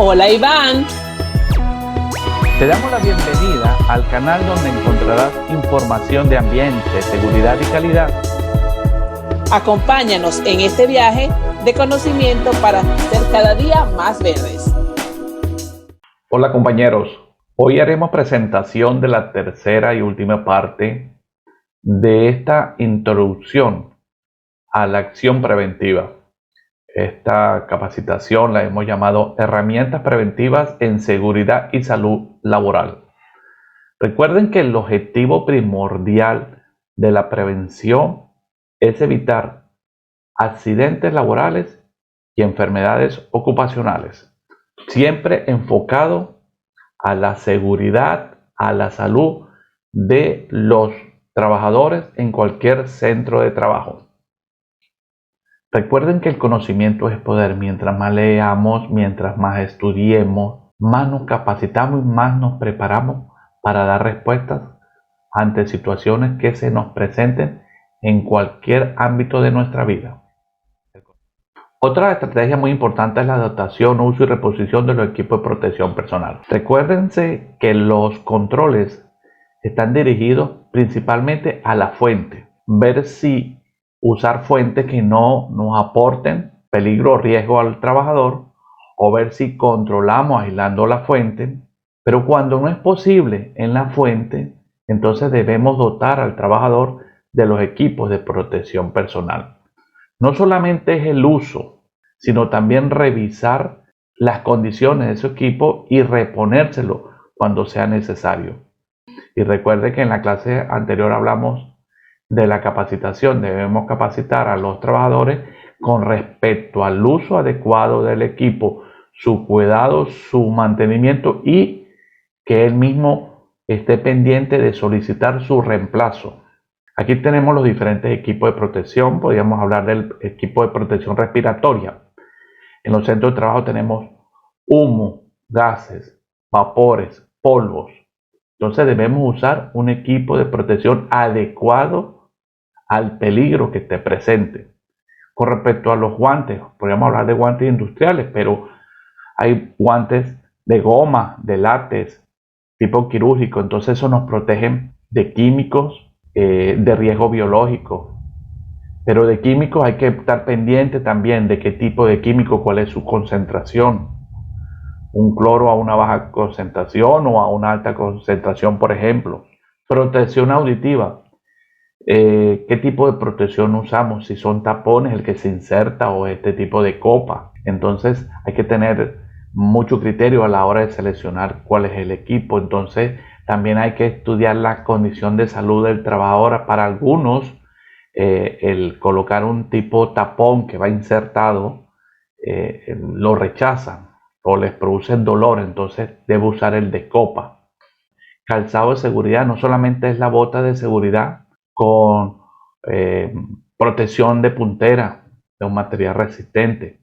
Hola Iván. Te damos la bienvenida al canal donde encontrarás información de ambiente, seguridad y calidad. Acompáñanos en este viaje de conocimiento para ser cada día más verdes. Hola compañeros, hoy haremos presentación de la tercera y última parte de esta introducción a la acción preventiva. Esta capacitación la hemos llamado Herramientas Preventivas en Seguridad y Salud Laboral. Recuerden que el objetivo primordial de la prevención es evitar accidentes laborales y enfermedades ocupacionales, siempre enfocado a la seguridad, a la salud de los trabajadores en cualquier centro de trabajo. Recuerden que el conocimiento es poder. Mientras más leamos, mientras más estudiemos, más nos capacitamos y más nos preparamos para dar respuestas ante situaciones que se nos presenten en cualquier ámbito de nuestra vida. Otra estrategia muy importante es la adaptación, uso y reposición de los equipos de protección personal. Recuérdense que los controles están dirigidos principalmente a la fuente. Ver si usar fuentes que no nos aporten peligro o riesgo al trabajador, o ver si controlamos aislando la fuente. Pero cuando no es posible en la fuente, entonces debemos dotar al trabajador de los equipos de protección personal. No solamente es el uso, sino también revisar las condiciones de su equipo y reponérselo cuando sea necesario. Y recuerde que en la clase anterior hablamos de la capacitación. Debemos capacitar a los trabajadores con respecto al uso adecuado del equipo, su cuidado, su mantenimiento, y que él mismo esté pendiente de solicitar su reemplazo. Aquí tenemos los diferentes equipos de protección. Podríamos hablar del equipo de protección respiratoria. En los centros de trabajo tenemos humo, gases, vapores, polvos. Entonces debemos usar un equipo de protección adecuado al peligro que esté presente. Con respecto a los guantes, podríamos hablar de guantes industriales, pero hay guantes de goma, de látex, tipo quirúrgico. Entonces eso nos protege de químicos, de riesgo biológico. Pero de químicos hay que estar pendiente también de qué tipo de químico, cuál es su concentración. Un cloro a una baja concentración o a una alta concentración, por ejemplo. Protección auditiva. ¿Qué tipo de protección usamos? Si son tapones el que se inserta o este tipo de copa. Entonces hay que tener mucho criterio a la hora de seleccionar cuál es el equipo. Entonces también hay que estudiar la condición de salud del trabajador. Para algunos el colocar un tipo tapón que va insertado lo rechazan o les produce dolor, entonces debe usar el de copa. Calzado de seguridad no solamente es la bota de seguridad con protección de puntera de un material resistente,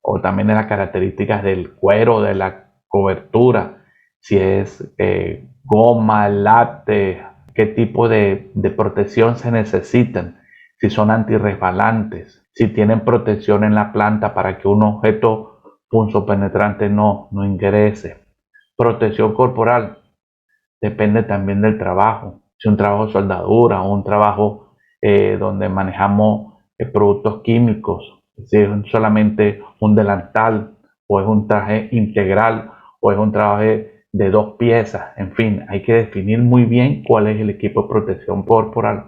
o también de las características del cuero, de la cobertura, si es goma, látex, qué tipo de protección se necesitan, si son antirresbalantes, si tienen protección en la planta para que un objeto punzopenetrante no ingrese. Protección corporal depende también del trabajo. Si un trabajo de soldadura o un trabajo donde manejamos productos químicos, si es solamente un delantal o es un traje integral o es un traje de 2 piezas, en fin, hay que definir muy bien cuál es el equipo de protección corporal.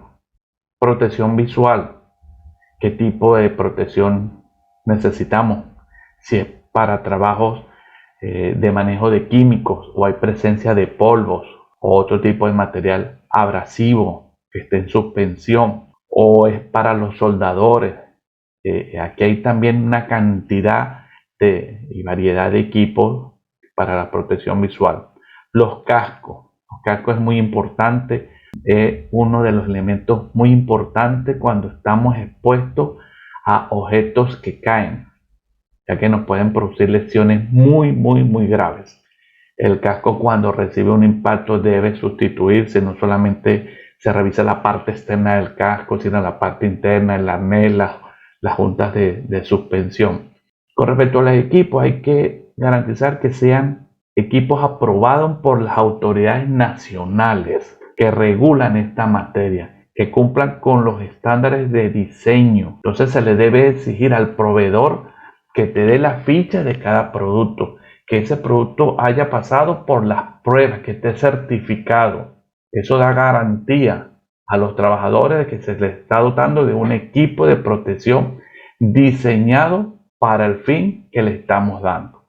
Protección visual, qué tipo de protección necesitamos, si es para trabajos de manejo de químicos o hay presencia de polvos o otro tipo de material abrasivo que esté en suspensión, o es para los soldadores. Aquí hay también una cantidad y variedad de equipos para la protección visual. Los cascos es muy importante, es uno de los elementos muy importantes cuando estamos expuestos a objetos que caen, ya que nos pueden producir lesiones muy graves. El casco, cuando recibe un impacto, debe sustituirse. No solamente se revisa la parte externa del casco, sino la parte interna, el arnés, las juntas de suspensión. Con respecto a los equipos, hay que garantizar que sean equipos aprobados por las autoridades nacionales que regulan esta materia, que cumplan con los estándares de diseño. Entonces se le debe exigir al proveedor que te dé la ficha de cada producto, que ese producto haya pasado por las pruebas, que esté certificado. Eso da garantía a los trabajadores de que se les está dotando de un equipo de protección diseñado para el fin que le estamos dando.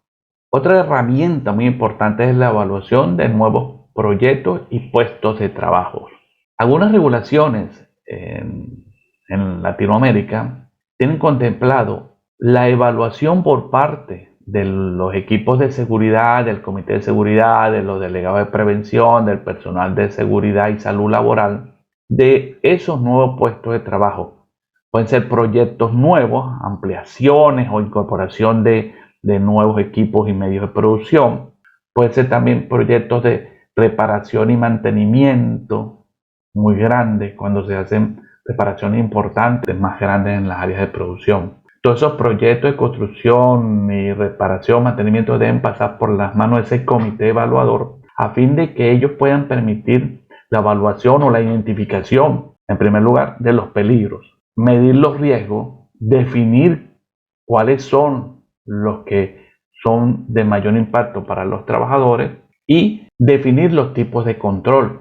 Otra herramienta muy importante es la evaluación de nuevos proyectos y puestos de trabajo. Algunas regulaciones en Latinoamérica tienen contemplado la evaluación por parte de los equipos de seguridad, del comité de seguridad, de los delegados de prevención, del personal de seguridad y salud laboral, de esos nuevos puestos de trabajo. Pueden ser proyectos nuevos, ampliaciones o incorporación de nuevos equipos y medios de producción. Pueden ser también proyectos de reparación y mantenimiento muy grandes, cuando se hacen reparaciones importantes, más grandes en las áreas de producción. Todos esos proyectos de construcción y reparación, mantenimiento deben pasar por las manos de ese comité evaluador a fin de que ellos puedan permitir la evaluación o la identificación, en primer lugar, de los peligros, medir los riesgos, definir cuáles son los que son de mayor impacto para los trabajadores y definir los tipos de control,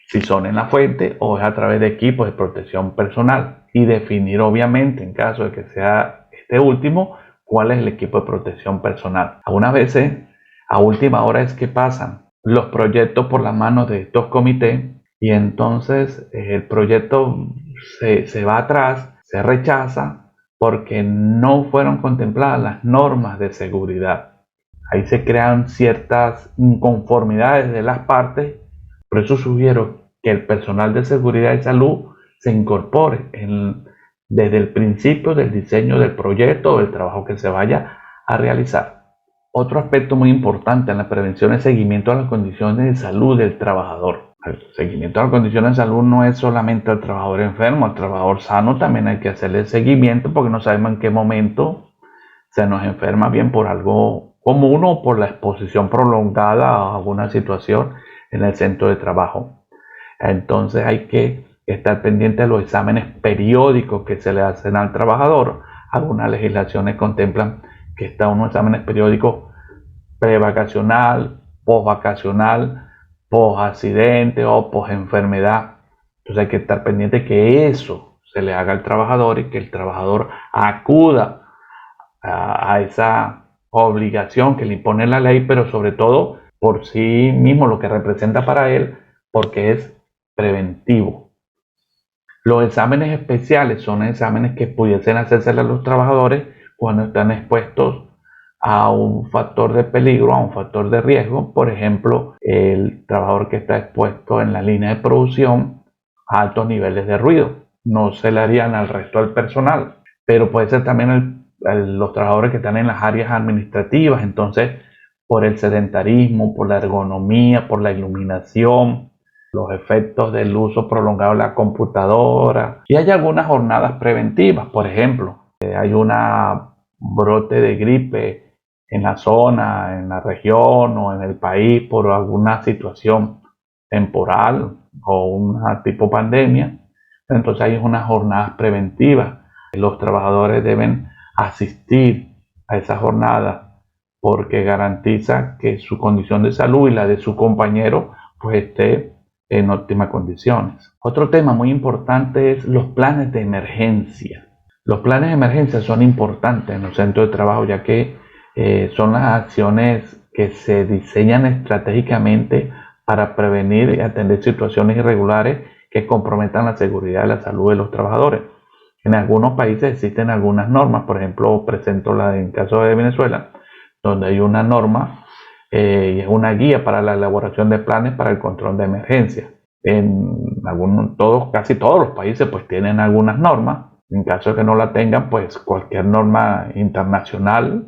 si son en la fuente o es a través de equipos de protección personal, y definir obviamente, en caso de que sea este último, cuál es el equipo de protección personal. Algunas veces, a última hora es que pasan los proyectos por las manos de estos comités y entonces el proyecto se va atrás, se rechaza porque no fueron contempladas las normas de seguridad. Ahí se crean ciertas inconformidades de las partes. Por eso sugiero que el personal de seguridad y salud se incorpore desde el principio del diseño del proyecto o del trabajo que se vaya a realizar. Otro aspecto muy importante en la prevención es seguimiento a las condiciones de salud del trabajador. El seguimiento a las condiciones de salud no es solamente al trabajador enfermo, al trabajador sano también hay que hacerle seguimiento porque no sabemos en qué momento se nos enferma bien por algo común o por la exposición prolongada a alguna situación en el centro de trabajo. Entonces hay que estar pendiente de los exámenes periódicos que se le hacen al trabajador. Algunas legislaciones contemplan que está unos exámenes periódicos prevacacional, posvacacional, posaccidente o posenfermedad. Entonces hay que estar pendiente que eso se le haga al trabajador y que el trabajador acuda a esa obligación que le impone la ley, pero sobre todo por sí mismo, lo que representa para él, porque es preventivo. Los exámenes especiales son exámenes que pudiesen hacerse a los trabajadores cuando están expuestos a un factor de peligro, a un factor de riesgo. Por ejemplo, el trabajador que está expuesto en la línea de producción a altos niveles de ruido. No se le harían al resto del personal, pero puede ser también los trabajadores que están en las áreas administrativas. Entonces, por el sedentarismo, por la ergonomía, por la iluminación, los efectos del uso prolongado de la computadora. Y hay algunas jornadas preventivas. Por ejemplo, hay una brote de gripe en la zona, en la región o en el país por alguna situación temporal o una tipo pandemia. Entonces hay unas jornadas preventivas. Los trabajadores deben asistir a esas jornadas porque garantiza que su condición de salud y la de su compañero pues esté en óptimas condiciones. Otro tema muy importante es los planes de emergencia. Los planes de emergencia son importantes en los centros de trabajo ya que son las acciones que se diseñan estratégicamente para prevenir y atender situaciones irregulares que comprometan la seguridad y la salud de los trabajadores. En algunos países existen algunas normas, por ejemplo, presento la en caso de Venezuela, donde hay una norma y es una guía para la elaboración de planes para el control de emergencia. Casi todos los países pues tienen algunas normas. En caso de que no la tengan, pues cualquier norma internacional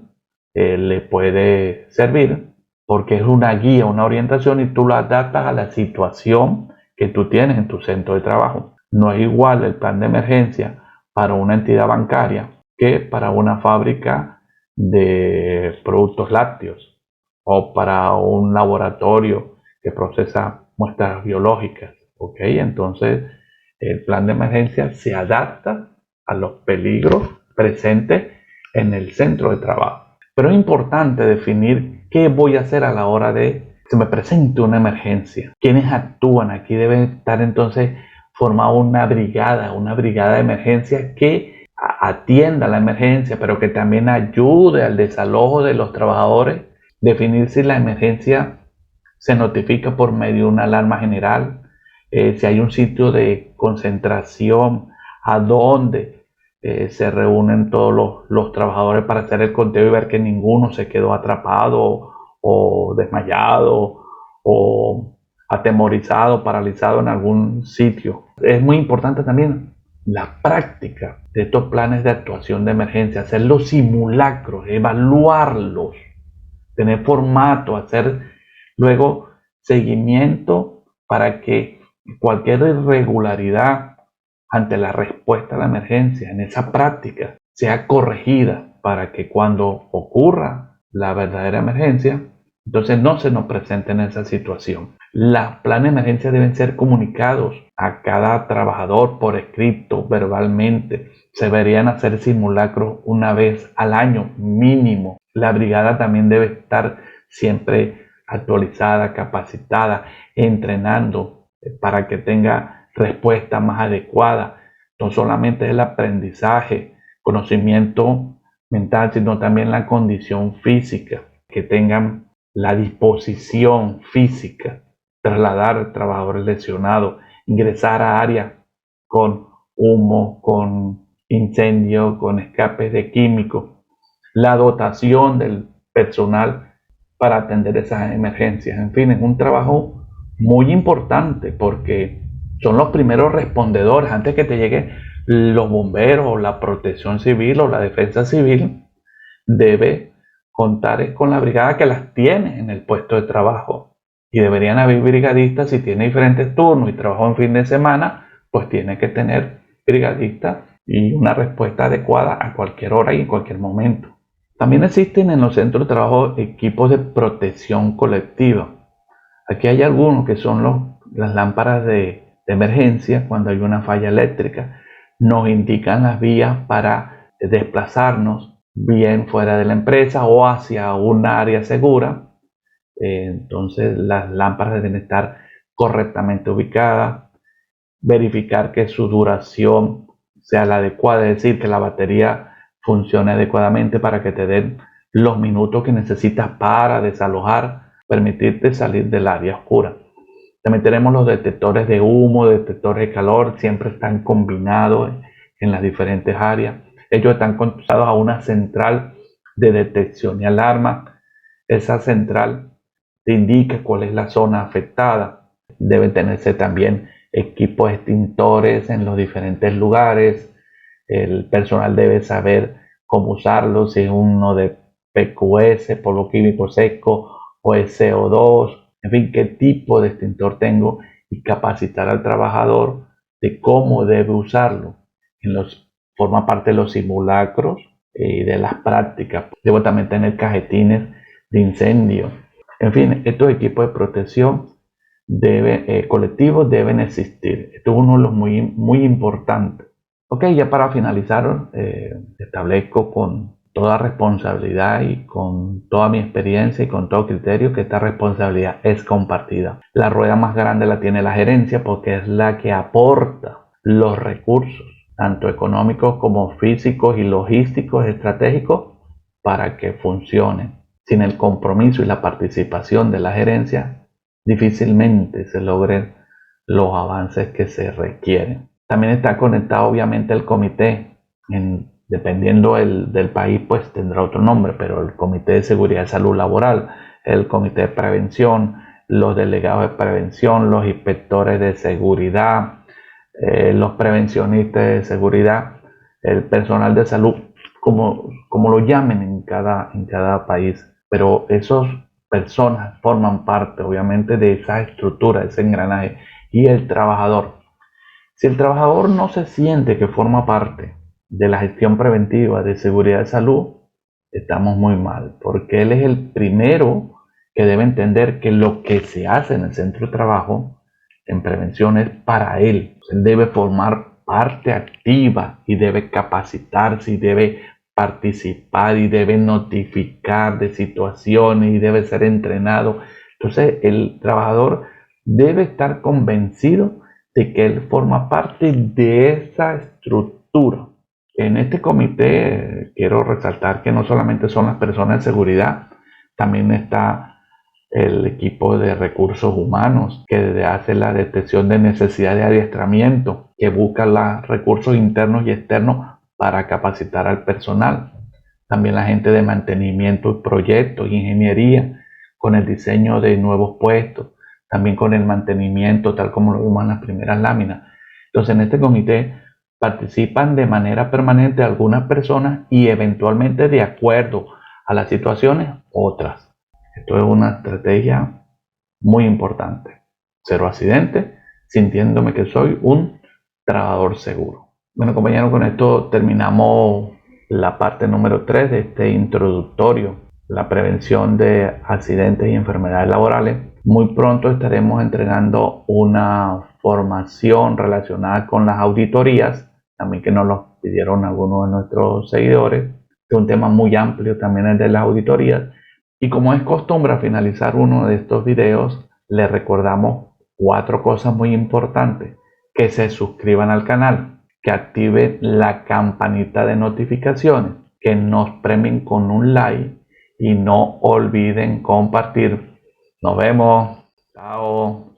le puede servir porque es una guía, una orientación y tú la adaptas a la situación que tú tienes en tu centro de trabajo. No es igual el plan de emergencia para una entidad bancaria que para una fábrica de productos lácteos o para un laboratorio que procesa muestras biológicas. ¿Ok? Entonces, el plan de emergencia se adapta a los peligros presentes en el centro de trabajo. Pero es importante definir qué voy a hacer a la hora de se me presente una emergencia. ¿Quiénes actúan? Aquí debe estar entonces formada una brigada de emergencia que atienda la emergencia, pero que también ayude al desalojo de los trabajadores, definir si la emergencia se notifica por medio de una alarma general, si hay un sitio de concentración a donde se reúnen todos los trabajadores para hacer el conteo y ver que ninguno se quedó atrapado o desmayado o atemorizado, paralizado en algún sitio. Es muy importante también la práctica de estos planes de actuación de emergencia, hacer los simulacros, evaluarlos, tener formato, hacer luego seguimiento para que cualquier irregularidad ante la respuesta a la emergencia en esa práctica sea corregida para que cuando ocurra la verdadera emergencia, entonces no se nos presente en esa situación. Los planes de emergencia deben ser comunicados a cada trabajador por escrito, verbalmente. Se deberían hacer simulacros una vez al año mínimo. La brigada también debe estar siempre actualizada, capacitada, entrenando para que tenga respuesta más adecuada. No solamente el aprendizaje, conocimiento mental, sino también la condición física, que tengan la disposición física, trasladar trabajadores lesionados, ingresar a áreas con humo, con incendio, con escapes de químicos, la dotación del personal para atender esas emergencias. En fin, es un trabajo muy importante porque son los primeros respondedores antes que te lleguen los bomberos o la protección civil o la defensa civil. Debe contar con la brigada que las tiene en el puesto de trabajo, y deberían haber brigadistas. Si tiene diferentes turnos y trabaja en fin de semana, pues tiene que tener brigadistas y una respuesta adecuada a cualquier hora y en cualquier momento. También existen en los centros de trabajo equipos de protección colectiva. Aquí hay algunos que son las lámparas de emergencia. Cuando hay una falla eléctrica, nos indican las vías para desplazarnos bien fuera de la empresa o hacia un área segura. Entonces las lámparas deben estar correctamente ubicadas, verificar que su duración sea la adecuada, es decir, que la batería funcione adecuadamente para que te den los minutos que necesitas para desalojar, permitirte salir del área oscura. También tenemos los detectores de humo, detectores de calor, siempre están combinados en las diferentes áreas. Ellos están conectados a una central de detección y alarma. Esa central te indica cuál es la zona afectada. Deben tenerse también equipos extintores en los diferentes lugares. El personal debe saber cómo usarlo, si es uno de PQS, polvo químico seco, o es CO2, en fin, qué tipo de extintor tengo, y capacitar al trabajador de cómo debe usarlo. Forma parte de los simulacros y de las prácticas. Debo también tener cajetines de incendio. En fin, estos equipos de protección colectivos deben existir. Esto es uno de los muy importantes. Ok, ya para finalizar, establezco con toda responsabilidad y con toda mi experiencia y con todo criterio que esta responsabilidad es compartida. La rueda más grande la tiene la gerencia porque es la que aporta los recursos, tanto económicos como físicos y logísticos estratégicos, para que funcione. Sin el compromiso y la participación de la gerencia, difícilmente se logren los avances que se requieren. También está conectado obviamente el comité. Dependiendo del país, pues tendrá otro nombre, pero el Comité de Seguridad y Salud Laboral, el Comité de Prevención, los delegados de prevención, los inspectores de seguridad, los prevencionistas de seguridad, el personal de salud, como lo llamen en cada país. Pero esas personas forman parte obviamente de esa estructura, de ese engranaje. Y el trabajador, si el trabajador no se siente que forma parte de la gestión preventiva de seguridad de salud, estamos muy mal, porque él es el primero que debe entender que lo que se hace en el centro de trabajo en prevención es para él. Él debe formar parte activa y debe capacitarse y debe participar y debe notificar de situaciones y debe ser entrenado. Entonces el trabajador debe estar convencido de que él forma parte de esa estructura. En este comité quiero resaltar que no solamente son las personas de seguridad, también está el equipo de recursos humanos que hace la detección de necesidad de adiestramiento, que busca los recursos internos y externos para capacitar al personal. También la gente de mantenimiento y proyectos, ingeniería, con el diseño de nuevos puestos, también con el mantenimiento, tal como lo vimos en las primeras láminas. Entonces, en este comité participan de manera permanente algunas personas y eventualmente de acuerdo a las situaciones otras. Esto es una estrategia muy importante. Cero accidentes, sintiéndome que soy un trabajador seguro. Bueno, compañeros, con esto terminamos la parte número 3 de este introductorio, la prevención de accidentes y enfermedades laborales. Muy pronto estaremos entregando una formación relacionada con las auditorías, también que nos lo pidieron algunos de nuestros seguidores. Es un tema muy amplio también el de las auditorías. Y como es costumbre al finalizar uno de estos videos, les recordamos 4 cosas muy importantes: que se suscriban al canal, que activen la campanita de notificaciones, que nos premien con un like y no olviden compartir. Nos vemos. Chao.